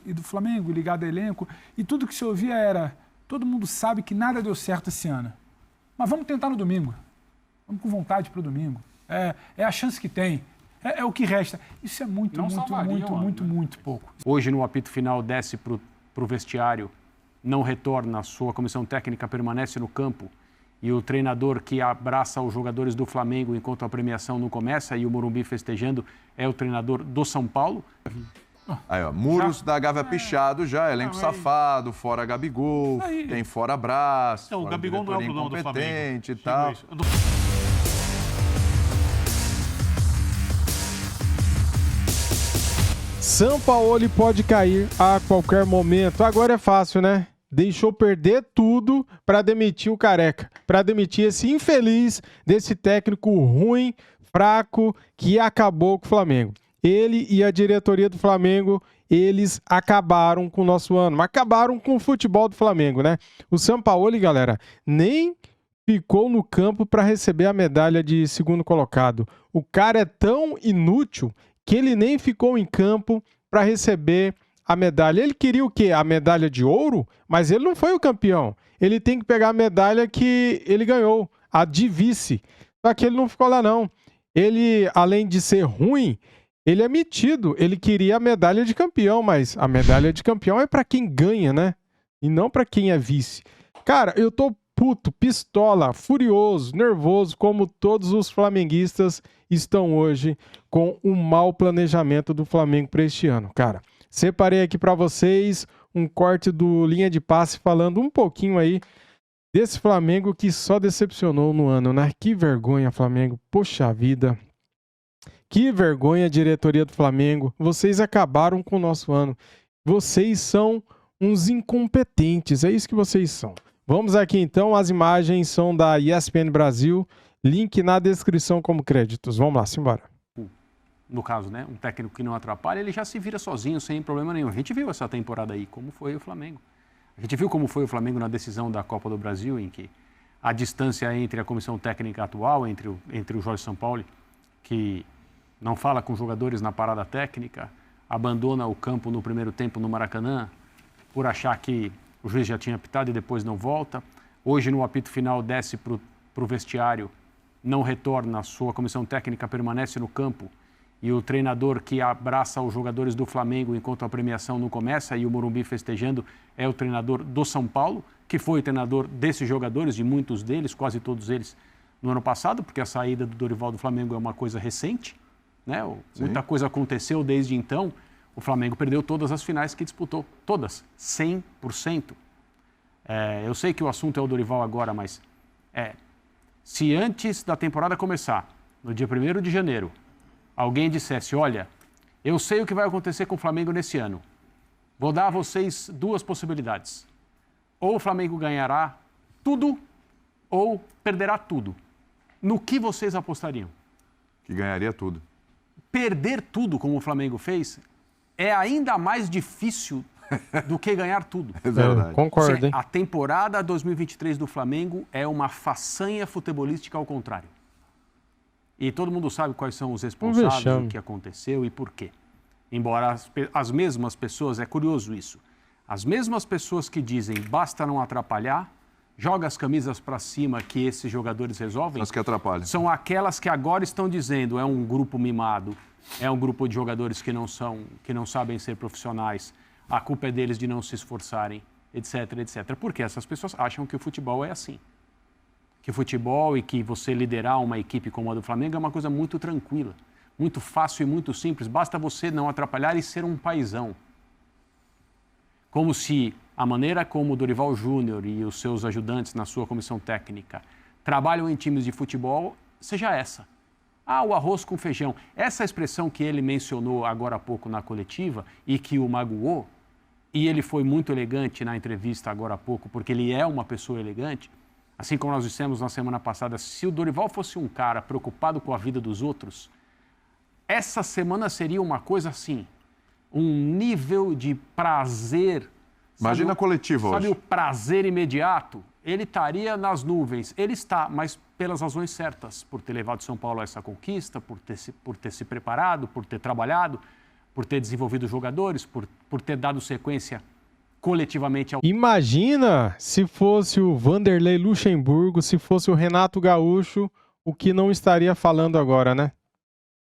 e do Flamengo, ligado a elenco, e tudo que se ouvia era: todo mundo sabe que nada deu certo esse ano, mas vamos tentar no domingo. Vamos com vontade para o domingo. É a chance que tem. É o que resta. Isso é muito pouco. Hoje, no apito final, desce para o vestiário, não retorna, a sua comissão técnica permanece no campo e o treinador que abraça os jogadores do Flamengo enquanto a premiação não começa e o Morumbi festejando é o treinador do São Paulo. Aí, ó, muros da Gávea pichado já, elenco safado, fora Gabigol, tem fora Brás, o Gabigol não é o problema do Flamengo. E tal. Sampaoli pode cair a qualquer momento. Agora é fácil, né? Deixou perder tudo para demitir o Careca, para demitir esse infeliz desse técnico ruim, fraco, que acabou com o Flamengo. Ele e a diretoria do Flamengo, eles acabaram com o nosso ano, acabaram com o futebol do Flamengo, né? O Sampaoli, galera, nem ficou no campo para receber a medalha de segundo colocado. O cara é tão inútil que ele nem ficou em campo para receber a medalha. Ele queria o quê? A medalha de ouro? Mas ele não foi o campeão. Ele tem que pegar a medalha que ele ganhou, a de vice. Só que ele não ficou lá, não. Ele, além de ser ruim, ele é metido. Ele queria a medalha de campeão, mas a medalha de campeão é para quem ganha, né? E não para quem é vice. Cara, eu tô puto, pistola, furioso, nervoso, como todos os flamenguistas estão hoje com o mau planejamento do Flamengo para este ano. Cara, separei aqui para vocês um corte do Linha de Passe falando um pouquinho aí desse Flamengo que só decepcionou no ano, né? Que vergonha, Flamengo. Poxa vida. Que vergonha, diretoria do Flamengo. Vocês acabaram com o nosso ano. Vocês são uns incompetentes. É isso que vocês são. Vamos aqui então, as imagens são da ESPN Brasil, link na descrição como créditos. Vamos lá, simbora. No caso, né, um técnico que não atrapalha, ele já se vira sozinho, sem problema nenhum. A gente viu essa temporada aí, como foi o Flamengo. A gente viu como foi o Flamengo na decisão da Copa do Brasil, em que a distância entre a comissão técnica atual, entre o Jorge Sampaoli, que não fala com jogadores na parada técnica, abandona o campo no primeiro tempo no Maracanã, por achar que o juiz já tinha apitado e depois não volta. Hoje, no apito final, desce para o vestiário, não retorna, a sua comissão técnica permanece no campo e o treinador que abraça os jogadores do Flamengo enquanto a premiação não começa e o Morumbi festejando é o treinador do São Paulo, que foi o treinador desses jogadores, de muitos deles, quase todos eles, no ano passado, porque a saída do Dorival do Flamengo é uma coisa recente, né? Muita coisa aconteceu desde então. O Flamengo perdeu todas as finais que disputou. Todas. 100%. Eu sei que o assunto é o Dorival agora, mas se antes da temporada começar, no dia 1º de janeiro, alguém dissesse: olha, eu sei o que vai acontecer com o Flamengo nesse ano. Vou dar a vocês duas possibilidades. Ou o Flamengo ganhará tudo, ou perderá tudo. No que vocês apostariam? Que ganharia tudo. Perder tudo, como o Flamengo fez, é ainda mais difícil do que ganhar tudo. É verdade. Concordo, hein? A temporada 2023 do Flamengo é uma façanha futebolística ao contrário. E todo mundo sabe quais são os responsáveis, o que aconteceu e por quê. Embora as mesmas pessoas, é curioso isso, as mesmas pessoas que dizem basta não atrapalhar, joga as camisas para cima que esses jogadores resolvem, As que atrapalham. são aquelas que agora estão dizendo é um grupo mimado, é um grupo de jogadores que não sabem ser profissionais, a culpa é deles de não se esforçarem, etc, etc. Porque essas pessoas acham que o futebol é assim. Que futebol e que você liderar uma equipe como a do Flamengo é uma coisa muito tranquila, muito fácil e muito simples. Basta você não atrapalhar e ser um paizão. Como se a maneira como o Dorival Júnior e os seus ajudantes na sua comissão técnica trabalham em times de futebol seja essa. O arroz com feijão. Essa expressão que ele mencionou agora há pouco na coletiva e que o magoou, e ele foi muito elegante na entrevista agora há pouco, porque ele é uma pessoa elegante, assim como nós dissemos na semana passada, se o Dorival fosse um cara preocupado com a vida dos outros, essa semana seria uma coisa assim, um nível de prazer. Imagina a coletiva hoje. Sabe o prazer imediato? Ele estaria nas nuvens. Ele está, mas pelas razões certas, por ter levado São Paulo a essa conquista, por ter se preparado, por ter trabalhado, por ter desenvolvido jogadores, por ter dado sequência coletivamente ao... Imagina se fosse o Vanderlei Luxemburgo, se fosse o Renato Gaúcho, o que não estaria falando agora, né?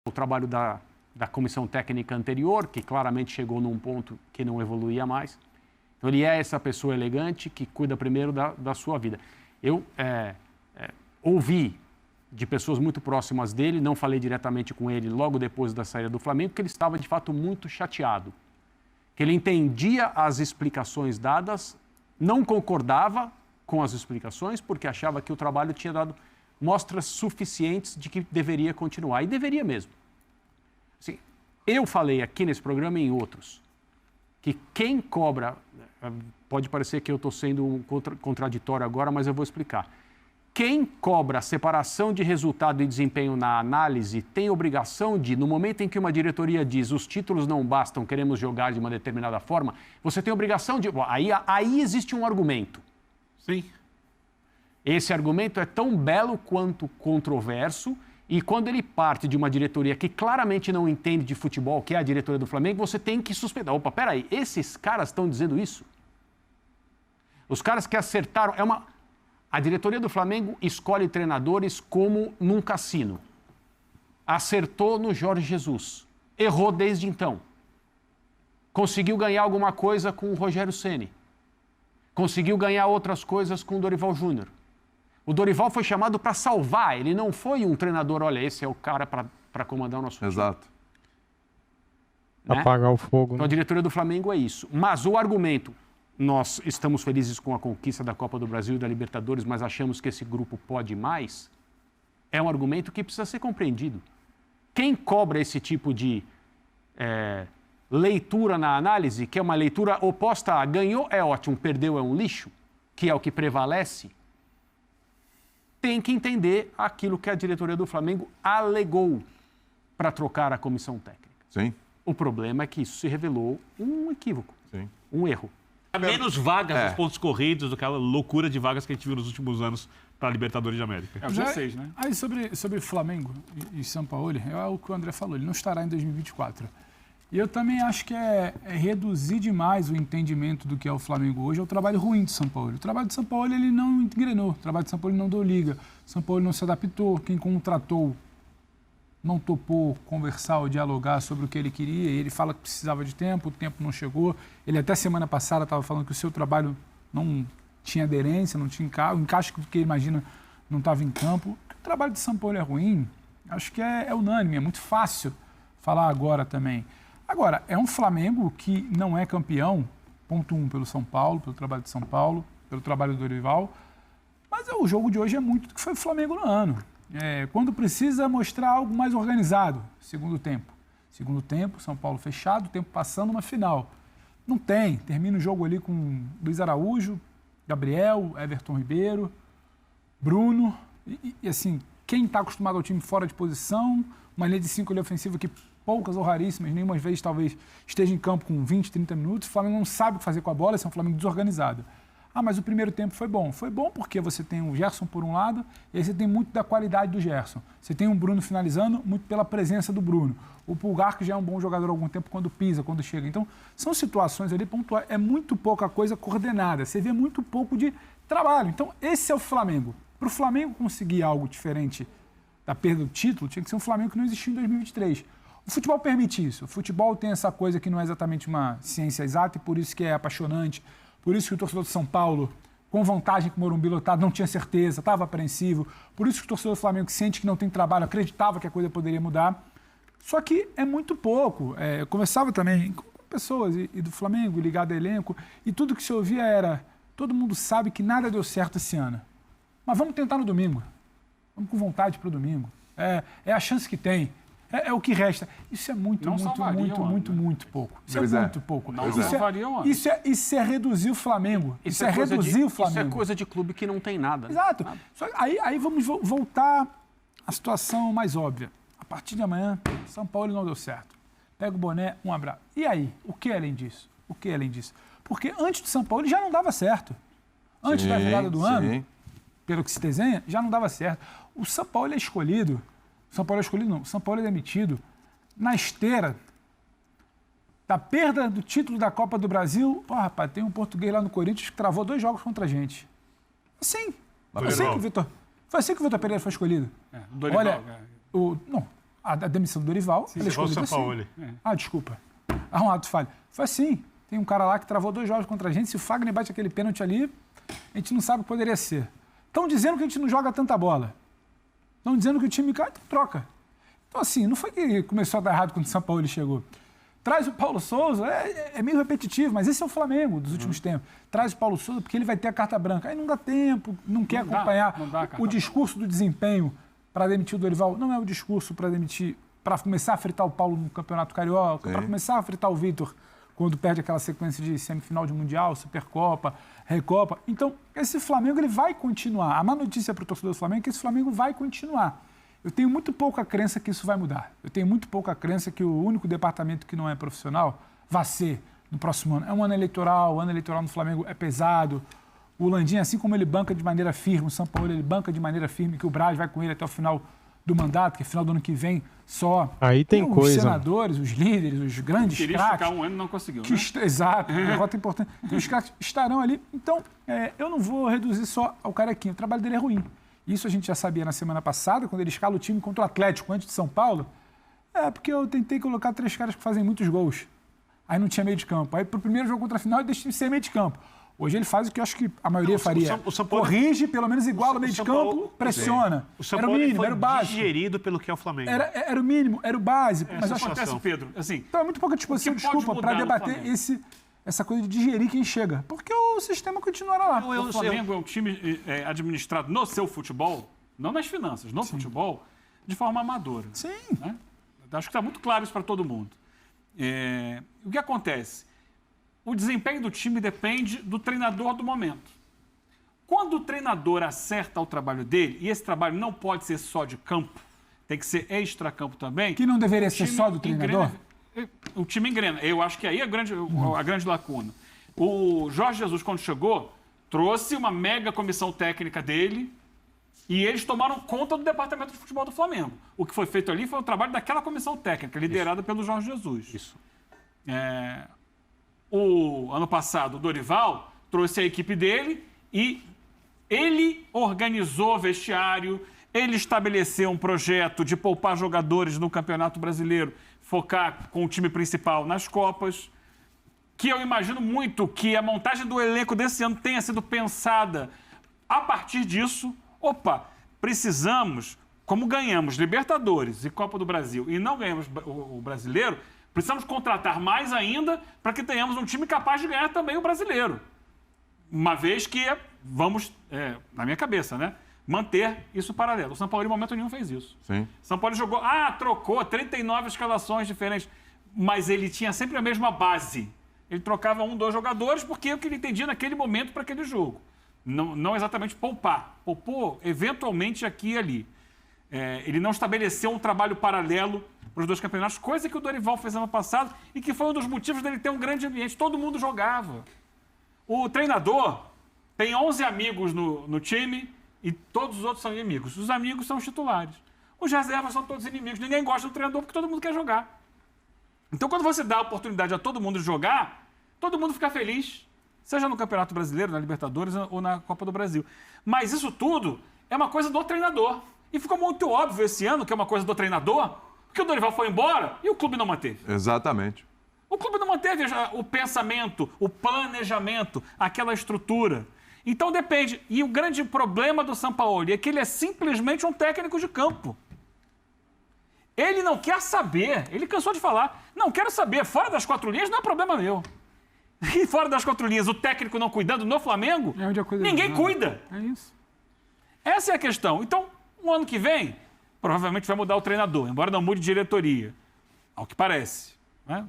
O trabalho da comissão técnica anterior, que claramente chegou num ponto que não evoluía mais. Então, ele é essa pessoa elegante que cuida primeiro da sua vida. Eu ouvi de pessoas muito próximas dele, não falei diretamente com ele logo depois da saída do Flamengo, que ele estava, de fato, muito chateado. Que ele entendia as explicações dadas, não concordava com as explicações, porque achava que o trabalho tinha dado mostras suficientes de que deveria continuar. E deveria mesmo. Assim, eu falei aqui nesse programa e em outros, que quem cobra... Pode parecer que eu estou sendo um contraditório agora, mas eu vou explicar. Quem cobra a separação de resultado e desempenho na análise tem obrigação de, no momento em que uma diretoria diz os títulos não bastam, queremos jogar de uma determinada forma, você tem obrigação de... Aí existe um argumento. Sim. Esse argumento é tão belo quanto controverso e quando ele parte de uma diretoria que claramente não entende de futebol, que é a diretoria do Flamengo, você tem que suspeitar. Opa, peraí, esses caras estão dizendo isso? Os caras que acertaram... A diretoria do Flamengo escolhe treinadores como num cassino. Acertou no Jorge Jesus. Errou desde então. Conseguiu ganhar alguma coisa com o Rogério Ceni. Conseguiu ganhar outras coisas com o Dorival Júnior. O Dorival foi chamado para salvar. Ele não foi um treinador, olha, esse é o cara para comandar o nosso time. Exato. Né? Apagar o fogo. Então, a diretoria do Flamengo é isso. Mas o argumento... Nós estamos felizes com a conquista da Copa do Brasil e da Libertadores, mas achamos que esse grupo pode mais, é um argumento que precisa ser compreendido. Quem cobra esse tipo de leitura na análise, que é uma leitura oposta a ganhou é ótimo, perdeu é um lixo, que é o que prevalece, tem que entender aquilo que a diretoria do Flamengo alegou para trocar a comissão técnica. Sim. O problema é que isso se revelou um equívoco, Sim. um erro. Há menos vagas nos pontos corridos do que aquela loucura de vagas que a gente viu nos últimos anos para a Libertadores de América. É o G6, né? Aí sobre Flamengo e São Paulo, é o que o André falou, ele não estará em 2024. E eu também acho que é reduzir demais o entendimento do que é o Flamengo hoje ao trabalho ruim de São Paulo. O trabalho de São Paulo ele não engrenou, o trabalho de São Paulo não deu liga, São Paulo não se adaptou, quem contratou não topou conversar ou dialogar sobre o que ele queria, e ele fala que precisava de tempo, o tempo não chegou. Ele até semana passada estava falando que o seu trabalho não tinha aderência, não tinha encaixe que ele imagina não estava em campo. O trabalho de São Paulo é ruim, acho que é unânime, é muito fácil falar agora também. Agora, é um Flamengo que não é campeão, ponto 1, pelo São Paulo, pelo trabalho de São Paulo, pelo trabalho do Dorival, mas o jogo de hoje é muito do que foi o Flamengo no ano. Quando precisa mostrar algo mais organizado, segundo tempo. Segundo tempo, São Paulo fechado, tempo passando, uma final. Não tem. Termina o jogo ali com Luiz Araújo, Gabriel, Everton Ribeiro, Bruno. E assim, quem está acostumado ao time fora de posição, uma linha de 5 ali ofensiva que poucas ou raríssimas, nenhuma vez talvez esteja em campo com 20, 30 minutos. O Flamengo não sabe o que fazer com a bola, esse é um Flamengo desorganizado. Mas o primeiro tempo foi bom. Foi bom porque você tem o Gerson por um lado e aí você tem muito da qualidade do Gerson. Você tem o Bruno finalizando muito pela presença do Bruno. O Pulgar, que já é um bom jogador há algum tempo, quando pisa, quando chega. Então, são situações ali pontuais. É muito pouca coisa coordenada. Você vê muito pouco de trabalho. Então, esse é o Flamengo. Para o Flamengo conseguir algo diferente da perda do título, tinha que ser um Flamengo que não existiu em 2023. O futebol permite isso. O futebol tem essa coisa que não é exatamente uma ciência exata e por isso que é apaixonante. Por isso que o torcedor de São Paulo, com vantagem com o Morumbi lotado, não tinha certeza, estava apreensivo. Por isso que o torcedor do Flamengo que sente que não tem trabalho, acreditava que a coisa poderia mudar. Só que é muito pouco. Eu conversava também com pessoas e do Flamengo, ligado a elenco, e tudo que se ouvia era: todo mundo sabe que nada deu certo esse ano. Mas vamos tentar no domingo. Vamos com vontade para o domingo. É a chance que tem. É o que resta. Isso é muito pouco. Isso é muito pouco. Isso é reduzir o Flamengo. Isso é reduzir o Flamengo. Isso é coisa de clube que não tem nada. Exato. Só aí vamos voltar à situação mais óbvia. A partir de amanhã, São Paulo não deu certo. Pega o boné, um abraço. E aí? O que além disso? O que além disso? Porque antes do São Paulo já não dava certo. Antes da virada do ano, pelo que se desenha, já não dava certo. O São Paulo é escolhido. São Paulo é demitido na esteira da perda do título da Copa do Brasil. Pô, rapaz, tem um português lá no Corinthians que travou 2 jogos contra a gente. Sim. Foi assim que o Vitor Pereira foi escolhido. Dorival, olha, a demissão do Dorival, ele escolheu assim. Desculpa. Um ato falho. Foi assim. Tem um cara lá que travou 2 jogos contra a gente. Se o Fagner bate aquele pênalti ali, a gente não sabe o que poderia ser. Estão dizendo que a gente não joga tanta bola. Estão dizendo que o time cai, então troca. Então, assim, não foi que começou a dar errado quando o São Paulo chegou. Traz o Paulo Souza, é meio repetitivo, mas esse é o Flamengo dos últimos tempos. Traz o Paulo Souza porque ele vai ter a carta branca. Aí não dá tempo, não quer acompanhar o discurso do desempenho para demitir o Dorival. Não é o discurso para demitir, para começar a fritar o Paulo no Campeonato Carioca, para começar a fritar o Vitor quando perde aquela sequência de semifinal de Mundial, Supercopa, Recopa. Então, esse Flamengo ele vai continuar. A má notícia para o torcedor do Flamengo é que esse Flamengo vai continuar. Eu tenho muito pouca crença que isso vai mudar. Eu tenho muito pouca crença que o único departamento que não é profissional vai ser no próximo ano. É um ano eleitoral, o ano eleitoral no Flamengo é pesado. O Landim, assim como ele banca de maneira firme, o São Paulo ele banca de maneira firme, que o Braz vai com ele até o final do mandato, que é final do ano que vem só. Aí tem os coisa. Os senadores, os líderes, os grandes craques. Queria ficar um ano e não conseguiu, né? Exato, uma derrota importante. Os craques estarão ali. Então, eu não vou reduzir só ao Carequinha. O trabalho dele é ruim. Isso a gente já sabia na semana passada, quando ele escala o time contra o Atlético, antes de São Paulo. Porque eu tentei colocar 3 caras que fazem muitos gols. Aí não tinha meio de campo. Aí pro primeiro jogo contra a final, ele deixa de ser meio de campo. Hoje ele faz o que eu acho que a maioria faria. O São Paulo, corrige, pelo menos iguala o meio de campo, pressiona. O São era o mínimo, era o básico. Digerido pelo que é o Flamengo. Era o mínimo, era o básico. Mas acho acontece, Pedro, assim... Então é muito pouca disposição, desculpa, para debater essa coisa de digerir quem chega. Porque o sistema continuará lá. O Flamengo é um time administrado no seu futebol, não nas finanças, no futebol, de forma amadora. Sim. Né? Acho que está muito claro isso para todo mundo. O que acontece? O desempenho do time depende do treinador do momento. Quando o treinador acerta o trabalho dele, e esse trabalho não pode ser só de campo, tem que ser extra-campo também. Que não deveria ser só do treinador? O time engrena. Eu acho que aí é a grande lacuna. O Jorge Jesus, quando chegou, trouxe uma mega comissão técnica dele e eles tomaram conta do departamento de futebol do Flamengo. O que foi feito ali foi o trabalho daquela comissão técnica, liderada pelo Jorge Jesus. Isso. O ano passado, o Dorival trouxe a equipe dele e ele organizou o vestiário, ele estabeleceu um projeto de poupar jogadores no Campeonato Brasileiro, focar com o time principal nas Copas, que eu imagino muito que a montagem do elenco desse ano tenha sido pensada a partir disso. Precisamos, como ganhamos Libertadores e Copa do Brasil e não ganhamos o Brasileiro, precisamos contratar mais ainda para que tenhamos um time capaz de ganhar também o Brasileiro. Uma vez que vamos, na minha cabeça, né, manter isso paralelo. O São Paulo, em momento nenhum, fez isso. Sim. São Paulo jogou, trocou 39 escalações diferentes, mas ele tinha sempre a mesma base. Ele trocava 1, 2 jogadores porque é o que ele entendia naquele momento para aquele jogo. Não exatamente poupar. Poupou eventualmente aqui e ali. Ele não estabeleceu um trabalho paralelo para os 2 campeonatos, coisa que o Dorival fez ano passado e que foi um dos motivos dele ter um grande ambiente. Todo mundo jogava. O treinador tem 11 amigos no time e todos os outros são inimigos. Os amigos são os titulares. Os reservas são todos inimigos. Ninguém gosta do treinador porque todo mundo quer jogar. Então, quando você dá a oportunidade a todo mundo de jogar, todo mundo fica feliz. Seja no Campeonato Brasileiro, na Libertadores ou na Copa do Brasil. Mas isso tudo é uma coisa do treinador. E ficou muito óbvio esse ano que é uma coisa do treinador, porque o Dorival foi embora e o clube não manteve. Exatamente. O clube não manteve o pensamento, o planejamento, aquela estrutura. Então depende. E o grande problema do Sampaoli é que ele é simplesmente um técnico de campo. Ele não quer saber, ele cansou de falar, não quero saber, fora das 4 linhas não é problema meu. E fora das 4 linhas, o técnico não cuidando no Flamengo, ninguém cuida. É isso. Essa é a questão. Então, o ano que vem, provavelmente vai mudar o treinador, embora não mude diretoria, ao que parece. Né?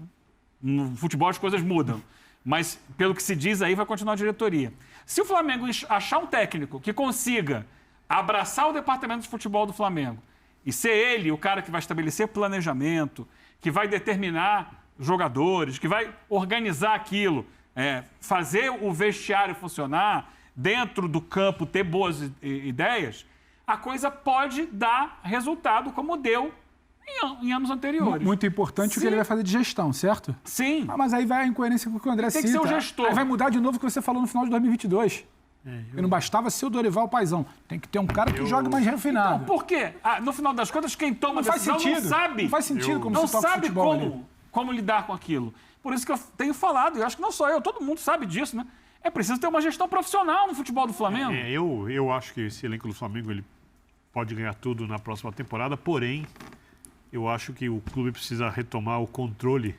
No futebol as coisas mudam, mas pelo que se diz aí vai continuar a diretoria. Se o Flamengo achar um técnico que consiga abraçar o departamento de futebol do Flamengo e ser ele o cara que vai estabelecer planejamento, que vai determinar jogadores, que vai organizar aquilo, fazer o vestiário funcionar, dentro do campo ter boas ideias, a coisa pode dar resultado como deu em anos anteriores. Muito importante o que ele vai fazer de gestão, certo? Sim. Mas aí vai a incoerência com o que o André Tem cita. que ser o gestor. Aí vai mudar de novo o que você falou no final de 2022. E não bastava ser o Dorival Paizão. Tem que ter um cara que jogue mais refinado. Então, por quê? No final das contas, quem toma Não faz decisão sentido. não sabe. Não faz sentido como não se toca sabe futebol ali. como lidar com aquilo. Por isso que eu tenho falado, e eu acho que não só eu, todo mundo sabe disso, né? É preciso ter uma gestão profissional no futebol do Flamengo. Eu acho que esse elenco do Flamengo ele pode ganhar tudo na próxima temporada, porém, eu acho que o clube precisa retomar o controle.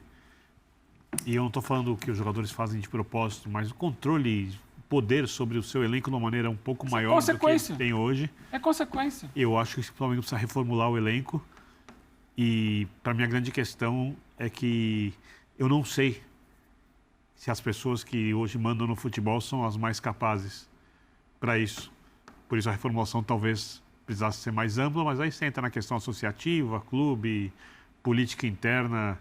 E eu não estou falando que os jogadores fazem de propósito, mas o controle, poder sobre o seu elenco de uma maneira um pouco maior do que tem hoje. É consequência. Eu acho que o Flamengo precisa reformular o elenco. E para mim a grande questão é que eu não sei se as pessoas que hoje mandam no futebol são as mais capazes para isso. Por isso a reformulação talvez precisasse ser mais ampla, mas aí você entra na questão associativa, clube, política interna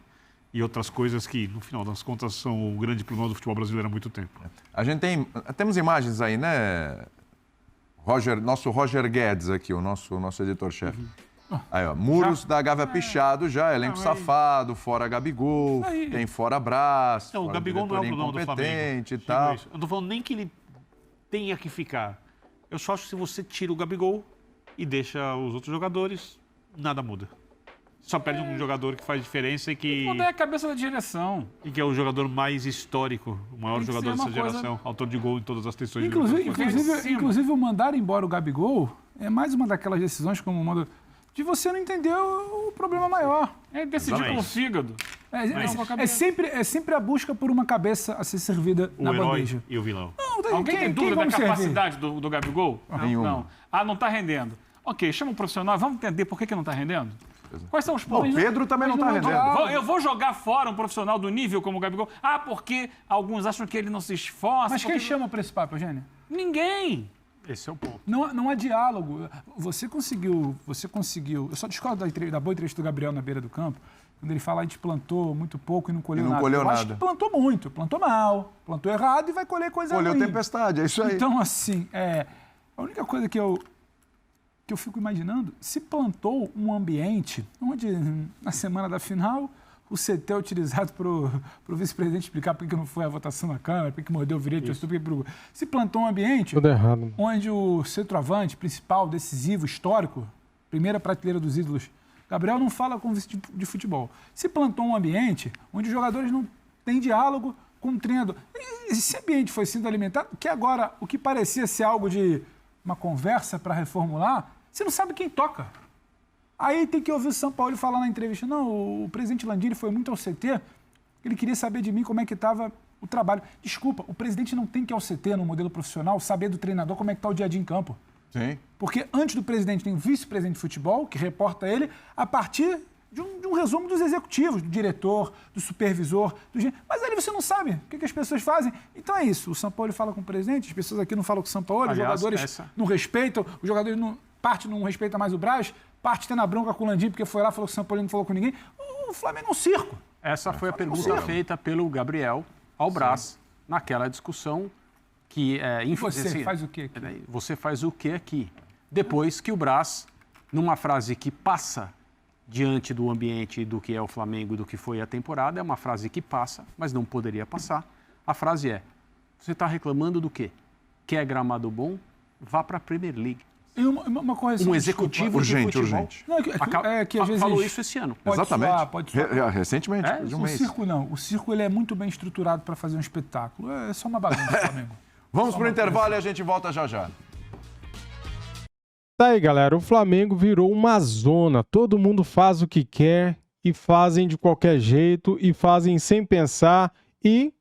e outras coisas que, no final das contas, são o grande problema do futebol brasileiro há muito tempo. A gente temos imagens aí, né? Nosso Roger Guedes aqui, o nosso editor-chefe. Aí, ó, muros da Gávea pichado já, elenco safado, fora Gabigol, tem fora Brás, Não, o fora Gabigol não é o problema do Flamengo. incompetente e tal. Eu não tô falando nem que ele tenha que ficar. Eu só acho que se você tira o Gabigol e deixa os outros jogadores, nada muda. Só perde um jogador que faz diferença e que... Mudar a cabeça da direção. E que é o jogador mais histórico, o maior Tem que jogador ser dessa uma geração, autor de gol em todas as tensões. Inclusive, o mandar embora o Gabigol é mais uma daquelas decisões como o mando de você não entender o problema maior. É decidir pelo fígado. É sempre a busca por uma cabeça a ser servida O na herói bandeja. e o vilão. Não, Alguém tem dúvida da vamos servir? capacidade do Gabigol? Nenhuma. Não. Não está rendendo. Ok, chama um profissional, vamos entender por que não está rendendo? Quais são os pontos? O Pedro também não está rendendo. Eu vou jogar fora um profissional do nível como o Gabigol? Porque alguns acham que ele não se esforça. Mas quem chama para esse papo, Eugênio? Ninguém. Esse é o ponto. Não há diálogo. Você conseguiu. Eu só discordo da boa entrevista do Gabriel na beira do campo, quando ele fala que a gente plantou muito pouco e não colheu nada. Eu acho que plantou muito, plantou mal, plantou errado e vai colher coisa ruim. Colheu tempestade, é isso aí. Então, assim, a única coisa que eu fico imaginando, se plantou um ambiente onde, na semana da final, o CT é utilizado para o vice-presidente explicar por que não foi a votação na Câmara, por que mordeu o virete, se plantou um ambiente onde o centroavante principal, decisivo, histórico, primeira prateleira dos ídolos, Gabriel não fala com vice de futebol. Se plantou um ambiente onde os jogadores não têm diálogo com o treinador. Esse ambiente foi sendo alimentado, que agora o que parecia ser algo de uma conversa para reformular, você não sabe quem toca. Aí tem que ouvir o São Paulo falar na entrevista, não, o presidente Landini foi muito ao CT, ele queria saber de mim como é que estava o trabalho. Desculpa, o presidente não tem que ir ao CT no modelo profissional, saber do treinador como é que está o dia a dia em campo. Sim. Porque antes do presidente tem o vice-presidente de futebol, que reporta ele a partir de um resumo dos executivos, do diretor, do supervisor, mas ali você não sabe o que as pessoas fazem. Então é isso, o São Paulo fala com o presidente, as pessoas aqui não falam com o São Paulo, os jogadores não respeitam, os jogadores parte não respeita mais o Braz, parte tem na bronca com o Landim, porque foi lá, falou que o São Paulo não falou com ninguém. O Flamengo é um circo. Essa foi a pergunta feita pelo Gabriel ao Braz naquela discussão que você faz o quê aqui? Você faz o quê aqui? Depois que o Braz, numa frase que passa diante do ambiente do que é o Flamengo, do que foi a temporada, é uma frase que passa, mas não poderia passar. A frase é: você está reclamando do quê? Quer gramado bom? Vá para a Premier League. E uma correção, um executivo urgente. Não, que às vezes falou isso esse ano. Exatamente. Pode soar. Recentemente, de um mês. O circo ele é muito bem estruturado para fazer um espetáculo. É só uma bagunça do Flamengo. Vamos para o intervalo e a gente volta já já. Tá aí, galera. O Flamengo virou uma zona. Todo mundo faz o que quer e fazem de qualquer jeito e fazem sem pensar e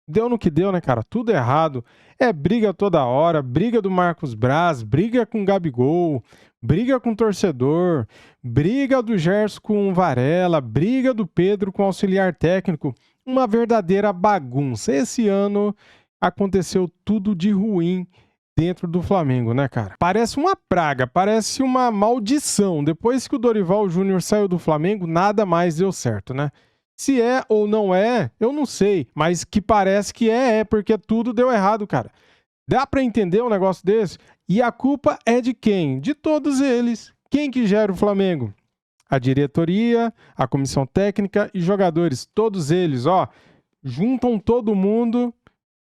deu no que deu, né, cara? Tudo errado. É briga toda hora, briga do Marcos Braz, briga com o Gabigol, briga com o torcedor, briga do Gerson com o Varela, briga do Pedro com o auxiliar técnico. Uma verdadeira bagunça. Esse ano aconteceu tudo de ruim dentro do Flamengo, né, cara? Parece uma praga, parece uma maldição. Depois que o Dorival Júnior saiu do Flamengo, nada mais deu certo, né? Se é ou não é, eu não sei. Mas que parece que é porque tudo deu errado, cara. Dá pra entender um negócio desse? E a culpa é de quem? De todos eles. Quem que gera o Flamengo? a diretoria, a comissão técnica e jogadores, todos eles, ó, juntam todo mundo,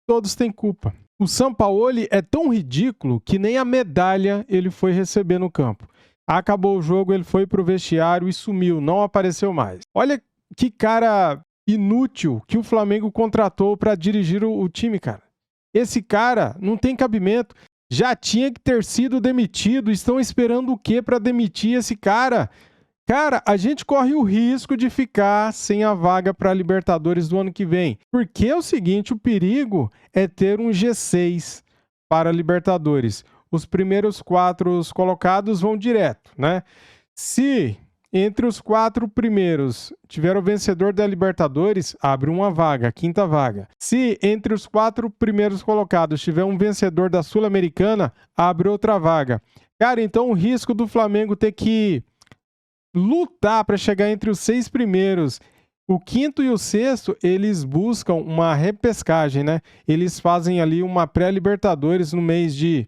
todos têm culpa. O Sampaoli é tão ridículo que nem a medalha ele foi receber no campo. Acabou o jogo, ele foi pro vestiário e sumiu, não apareceu mais. Olha que cara inútil que o Flamengo contratou para dirigir o time, cara. Esse cara não tem cabimento. Já tinha que ter sido demitido. Estão esperando o quê para demitir esse cara? Cara, a gente corre o risco de ficar sem a vaga para a Libertadores do ano que vem. Porque é o seguinte, o perigo é ter um G6 para a Libertadores. Os primeiros 4 colocados vão direto, né? Se entre os 4 primeiros tiver o vencedor da Libertadores, abre uma vaga, a 5ª vaga. Se entre os 4 primeiros colocados tiver um vencedor da Sul-Americana, abre outra vaga. Cara, então o risco do Flamengo ter que lutar para chegar entre os 6 primeiros, o 5º e o 6º, eles buscam uma repescagem, né? Eles fazem ali uma pré-Libertadores no mês de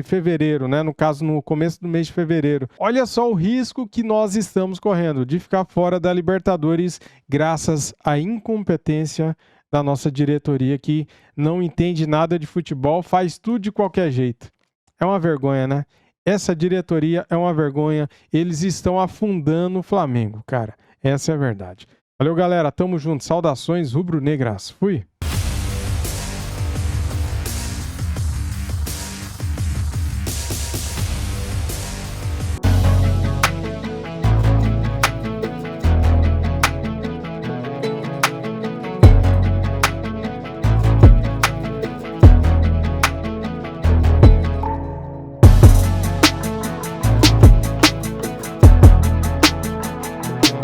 fevereiro, né? No caso, no começo do mês de fevereiro. Olha só o risco que nós estamos correndo de ficar fora da Libertadores graças à incompetência da nossa diretoria que não entende nada de futebol, faz tudo de qualquer jeito. É uma vergonha, né? Essa diretoria é uma vergonha. Eles estão afundando o Flamengo, cara. Essa é a verdade. Valeu, galera. Tamo junto. Saudações rubro-negras. Fui.